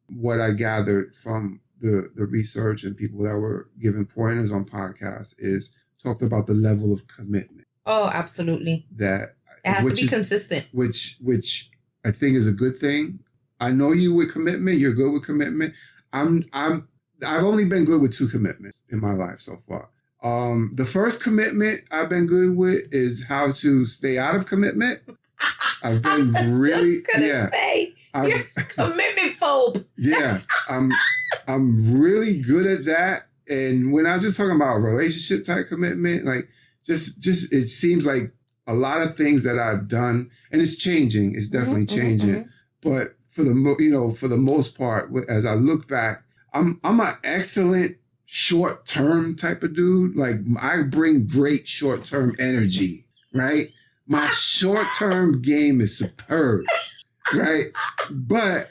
what I gathered from the research and people that were giving pointers on podcasts is talked about the level of commitment. Oh, absolutely. That it has to be consistent. Which I think is a good thing. I know you with commitment. You're good with commitment. I've only been good with 2 commitments in my life so far. The first commitment I've been good with is how to stay out of commitment. I've been really, say, you're a commitment phobe. Yeah, I'm really good at that. And when I'm just talking about relationship type commitment, like just it seems like a lot of things that I've done, and it's changing. It's definitely changing. But for the most part, as I look back, I'm an excellent short-term type of dude. Like I bring great short-term energy, right? My short-term game is superb, right? But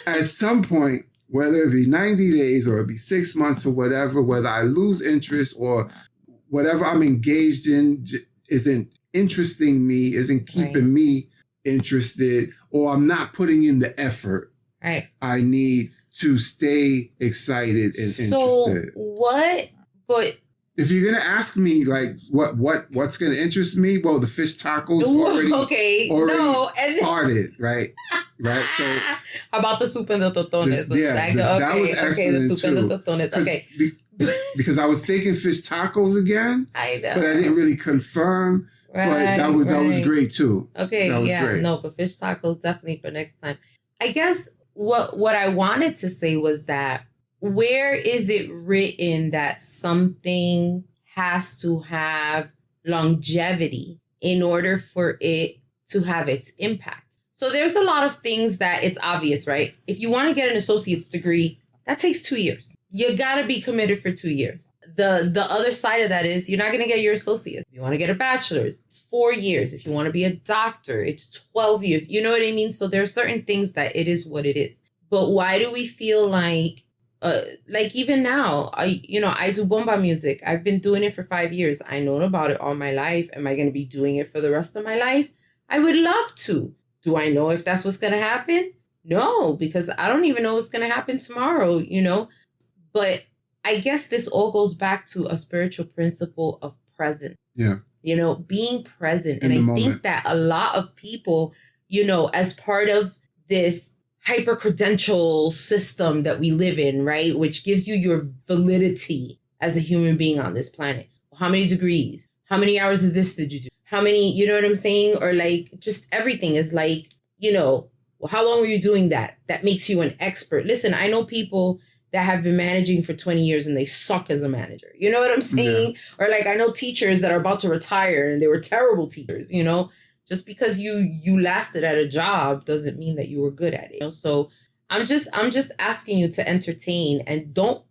at some point, whether it be 90 days or it be 6 months or whatever, whether I lose interest or whatever I'm engaged in isn't interesting me, isn't keeping me interested, or I'm not putting in the effort. Right. I need to stay excited and interested. So what? But if you're gonna ask me like what's gonna interest me, well, the fish tacos already started, right? Right. So how about the soup and the totones? That was excellent the soup and the totones. Okay. Because I was thinking fish tacos again. I know. But I didn't really confirm. Right, but that was great too. Okay, great. No, but fish tacos definitely for next time. I guess what I wanted to say was that where is it written that something has to have longevity in order for it to have its impact? So there's a lot of things that it's obvious, right? If you want to get an associate's degree, that takes 2 years. You got to be committed for 2 years. The other side of that is you're not going to get your associate. If you want to get a bachelor's, it's 4 years. If you want to be a doctor, it's 12 years. You know what I mean? So there are certain things that it is what it is. But why do we feel like even now, I do bomba music. I've been doing it for 5 years. I know about it all my life. Am I going to be doing it for the rest of my life? I would love to. Do I know if that's what's going to happen? No, because I don't even know what's going to happen tomorrow, But I guess this all goes back to a spiritual principle of presence. Yeah. Being present. And I think that a lot of people, as part of this hyper-credential system that we live in, right, which gives you your validity as a human being on this planet. How many degrees? How many hours of this did you do? How many, you know what I'm saying? Or like just everything is like, well, how long were you doing that? That makes you an expert. Listen, I know people that have been managing for 20 years and they suck as a manager. You know what I'm saying? Yeah. Or like I know teachers that are about to retire and they were terrible teachers, Just because you lasted at a job doesn't mean that you were good at it. So I'm just asking you to entertain and don't,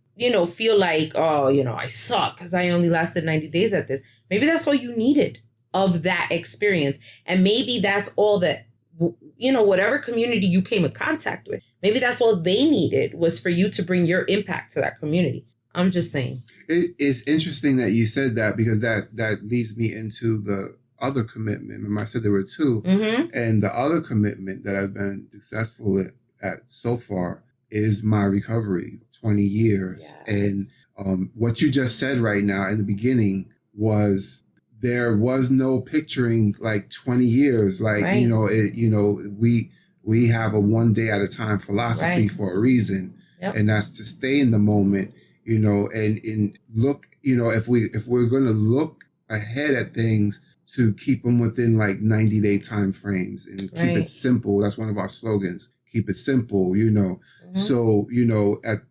feel like, oh, I suck because I only lasted 90 days at this. Maybe that's all you needed of that experience. And maybe that's all that, whatever community you came in contact with, maybe that's all they needed was for you to bring your impact to that community. I'm just saying. It's interesting that you said that because that leads me into the other commitment. Remember I said there were 2. Mm-hmm. And the other commitment that I've been successful at so far is my recovery, 20 years. Yes. And what you just said right now in the beginning was there was no picturing like 20 years. Like, right. We have a one day at a time philosophy for a reason. Yep. And that's to stay in the moment, and look, if we're going to look ahead at things, to keep them within like 90-day time frames and keep it simple. That's one of our slogans. Keep it simple, Mm-hmm.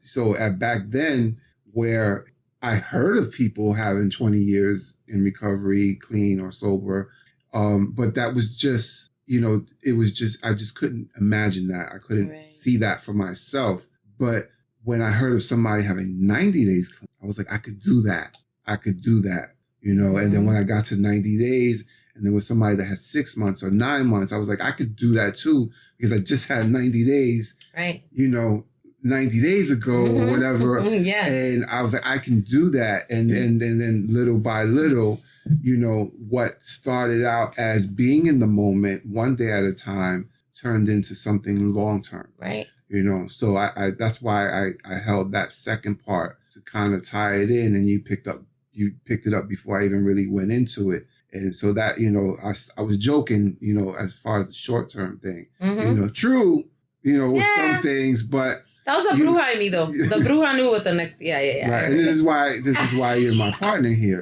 So, at back then where I heard of people having 20 years in recovery, clean or sober. But that was just, I just couldn't imagine that. I couldn't see that for myself. But when I heard of somebody having 90 days clean, I was like, I could do that. Mm-hmm. And then when I got to 90 days and there was somebody that had 6 months or 9 months, I was like, I could do that too because I just had 90 days, 90 days ago or whatever. Yeah. And I was like, I can do that. And then little by little, what started out as being in the moment one day at a time turned into something long-term. Right. So I that's why I held that second part to kind of tie it in, and you picked it up before I even really went into it. And so that, I was joking, as far as the short-term thing, true, with some things, but that was the bruja in me though. The bruja knew what the next, yeah. Right. And this is why you're my partner here.